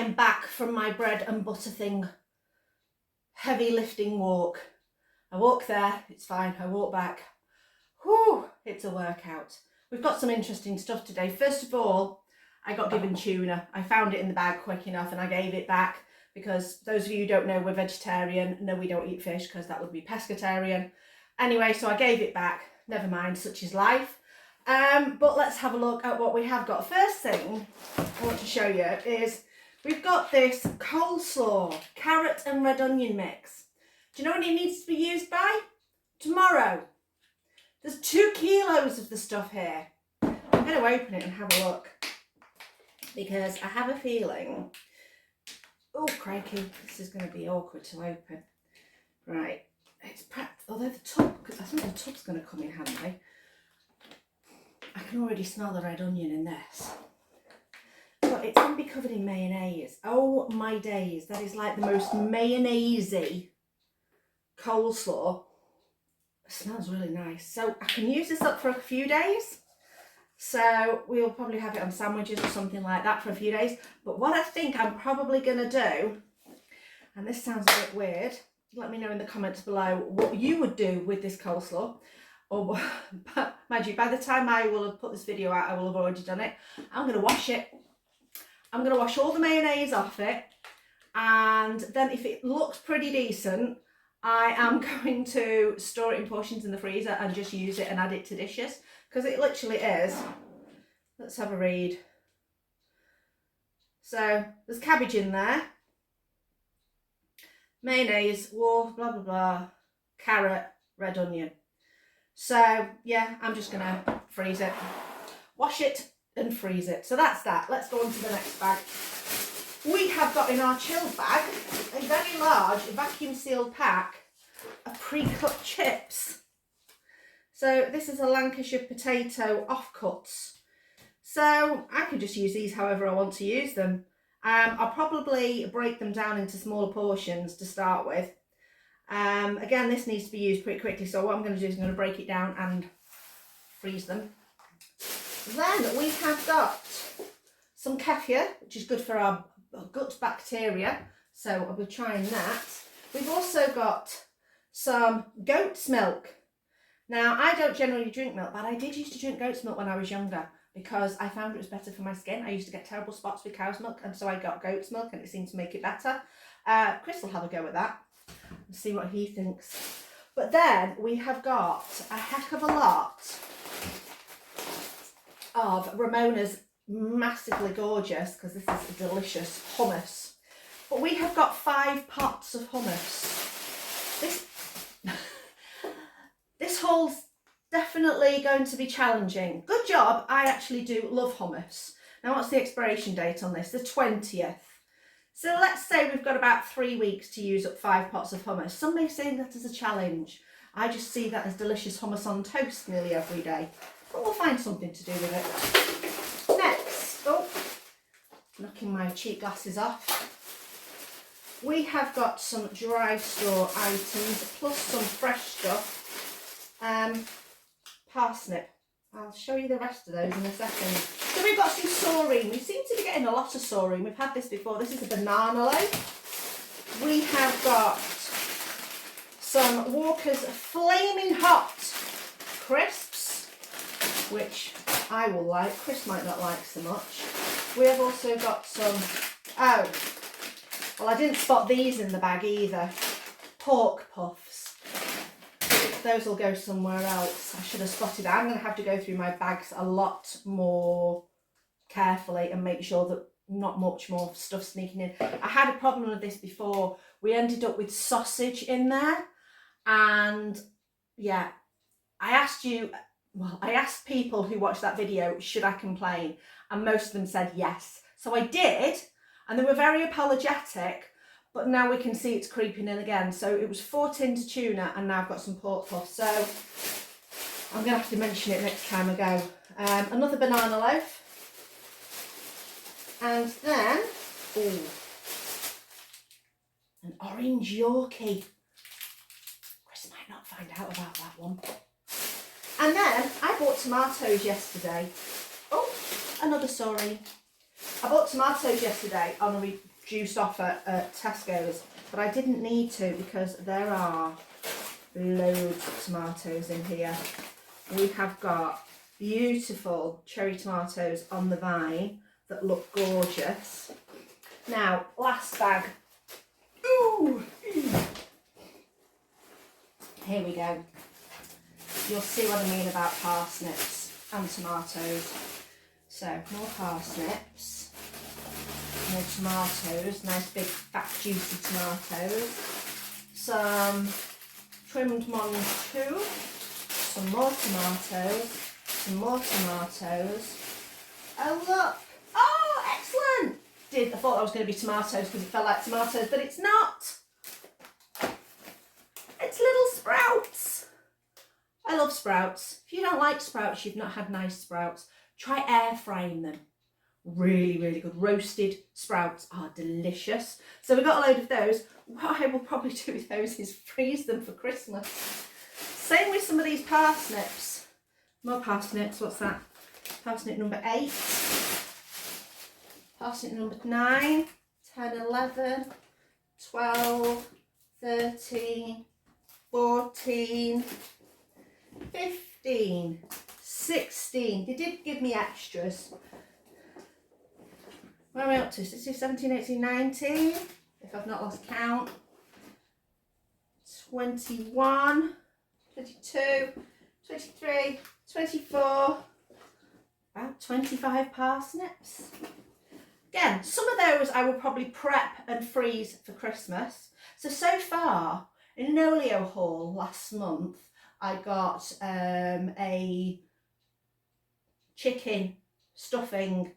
I'm back from my bread and butter thing, heavy lifting walk. I walk there, it's fine. I walk back, whew, it's a workout. We've got some interesting stuff today. First of all, I got given tuna. I found it in the bag quick enough and I gave it back because those of you who don't know, we're vegetarian. No, we don't eat fish because that would be pescatarian. Anyway, so I gave it back. Never mind, such is life. But let's have a look at what we have got. First thing I want to show you is we've got this coleslaw, carrot and red onion mix. Do you know when it needs to be used by? Tomorrow. There's 2 kilos of the stuff here. I'm going to open it and have a look because I have a feeling, oh crikey, this is going to be awkward to open. Right, it's prepped, although the tub, because I think the tub's going to come in handy. I can already smell the red onion in this. But it's going to be covered in mayonnaise. Oh my days, that is like the most mayonnaise-y coleslaw. It smells really nice. So I can use this up for a few days. So we'll probably have it on sandwiches or something like that for a few days. But what I think I'm probably going to do, and this sounds a bit weird, let me know in the comments below what you would do with this coleslaw. Or, mind you, by the time I will have put this video out, I will have already done it. I'm going to wash it. I'm going to wash all the mayonnaise off it. And then if it looks pretty decent, I am going to store it in portions in the freezer and just use it and add it to dishes. Because it literally is. Let's have a read. So, there's cabbage in there. Mayonnaise, blah, blah, blah. Carrot, red onion. So, yeah, I'm just going to freeze it. Wash it and freeze it. So that's that. Let's go on to the next bag. We have got in our chilled bag a very large vacuum sealed pack of pre-cut chips. So this is a Lancashire potato offcuts. So I could just use these however I want to use them. I'll probably break them down into smaller portions to start with. Again, this needs to be used pretty quickly, so what I'm going to do is I'm going to break it down and freeze them. Then we have got some kefir, which is good for our gut bacteria, so I'll be trying that. We've also got some goat's milk. Now, I don't generally drink milk, but I did used to drink goat's milk when I was younger because I found it was better for my skin. I used to get terrible spots with cow's milk, and so I got goat's milk and it seemed to make it better. Chris will have a go at that and see what he thinks. But then we have got a heck of a lot of Ramona's massively gorgeous, because this is a delicious hummus. But we have got 5 pots of hummus. This haul's definitely going to be challenging. Good job, I actually do love hummus. Now what's the expiration date on this? The 20th. So let's say we've got about 3 weeks to use up 5 pots of hummus. Some may say that as a challenge. I just see that as delicious hummus on toast nearly every day. But we'll find something to do with it. Next, oh, knocking my cheek glasses off. We have got some dry store items plus some fresh stuff. Parsnip. I'll show you the rest of those in a second. So we've got some saurine. We seem to be getting a lot of saurine. We've had this before. This is a banana loaf. We have got some Walker's Flaming Hot crisps, which I will like. Chris might not like so much. We have also got some, oh, well, I didn't spot these in the bag either. Pork puffs. Those will go somewhere else. I should have spotted that. I'm going to have to go through my bags a lot more carefully and make sure that not much more stuff sneaking in. I had a problem with this before. We ended up with sausage in there, and yeah, I asked people who watched that video, should I complain? And most of them said yes. So I did, and they were very apologetic. But now we can see it's creeping in again. So it was 4 tins of tuna and now I've got some pork puffs. So I'm going to have to mention it next time I go. Another banana loaf. And then, ooh, an orange Yorkie. Chris might not find out about that one. And then I bought tomatoes yesterday. Oh, another sorry. I bought tomatoes yesterday on a juiced off at Tesco's, but I didn't need to because there are loads of tomatoes in here. We have got beautiful cherry tomatoes on the vine that look gorgeous. Now, last bag. Ooh! Here we go. You'll see what I mean about parsnips and tomatoes. So, more parsnips, more tomatoes, nice big fat juicy tomatoes, some trimmed ones too, some more tomatoes, some more tomatoes. Oh look, oh excellent! I thought that was going to be tomatoes because it felt like tomatoes, but it's not. It's little sprouts. I love sprouts. If you don't like sprouts, you've not had nice sprouts. Try air frying them. Really, really good. Roasted sprouts are delicious. So we got a load of those. What I will probably do with those is freeze them for Christmas. Same with some of these parsnips. More parsnips. What's that? Parsnip number 8. Parsnip number 9, 10, 11, 12, 13, 14, 15, 16. They did give me extras. Where are we up to? 16, 17, 18, 19, if I've not lost count. 21, 22, 23, 24, about 25 parsnips. Again, some of those I will probably prep and freeze for Christmas. So far, in an Olio haul last month, I got a chicken stuffing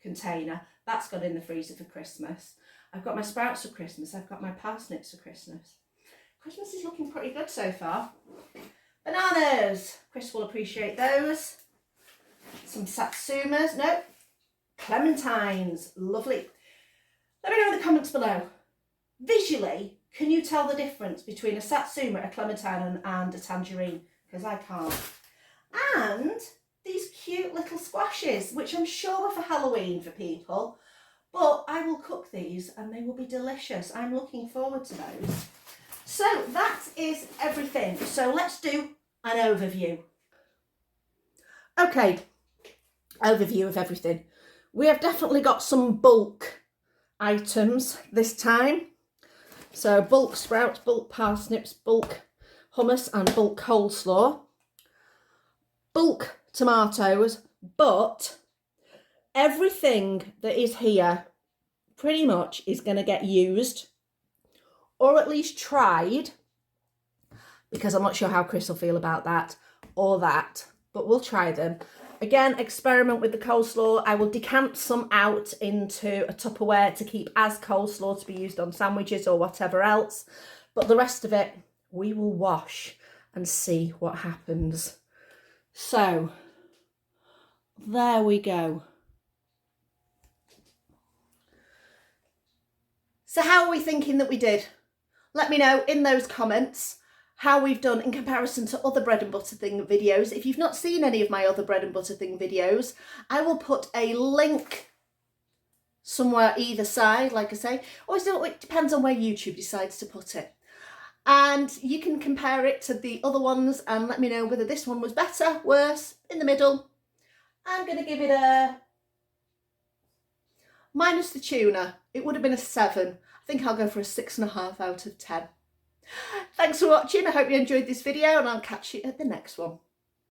container. That's gone in the freezer for Christmas. I've got my sprouts for Christmas. I've got my parsnips for Christmas. Christmas is looking pretty good so far. Bananas. Chris will appreciate those. Some satsumas. No. Clementines. Lovely. Let me know in the comments below. Visually, can you tell the difference between a satsuma, a clementine and a tangerine? Because I can't. And these cute little squashes, which I'm sure are for Halloween for people, but I will cook these and they will be delicious. I'm looking forward to those. So that is everything. So let's do an overview. Okay, overview of everything. We have definitely got some bulk items this time. So bulk sprouts, bulk parsnips, bulk hummus and bulk coleslaw. Bulk tomatoes, but everything that is here pretty much is going to get used or at least tried, because I'm not sure how Chris will feel about that or that, but we'll try them. Again, experiment with the coleslaw. I will decant some out into a Tupperware to keep as coleslaw to be used on sandwiches or whatever else, but the rest of it we will wash and see what happens. So there we go. So how are we thinking that we did? Let me know in those comments how we've done in comparison to other bread and butter thing videos. If you've not seen any of my other bread and butter thing videos, I will put a link somewhere either side, like I say. Always it depends on where YouTube decides to put it. And you can compare it to the other ones and let me know whether this one was better, worse, in the middle. I'm going to give it a, minus the tuna, it would have been a 7. I think I'll go for a 6.5 out of 10. Thanks for watching. I hope you enjoyed this video and I'll catch you at the next one.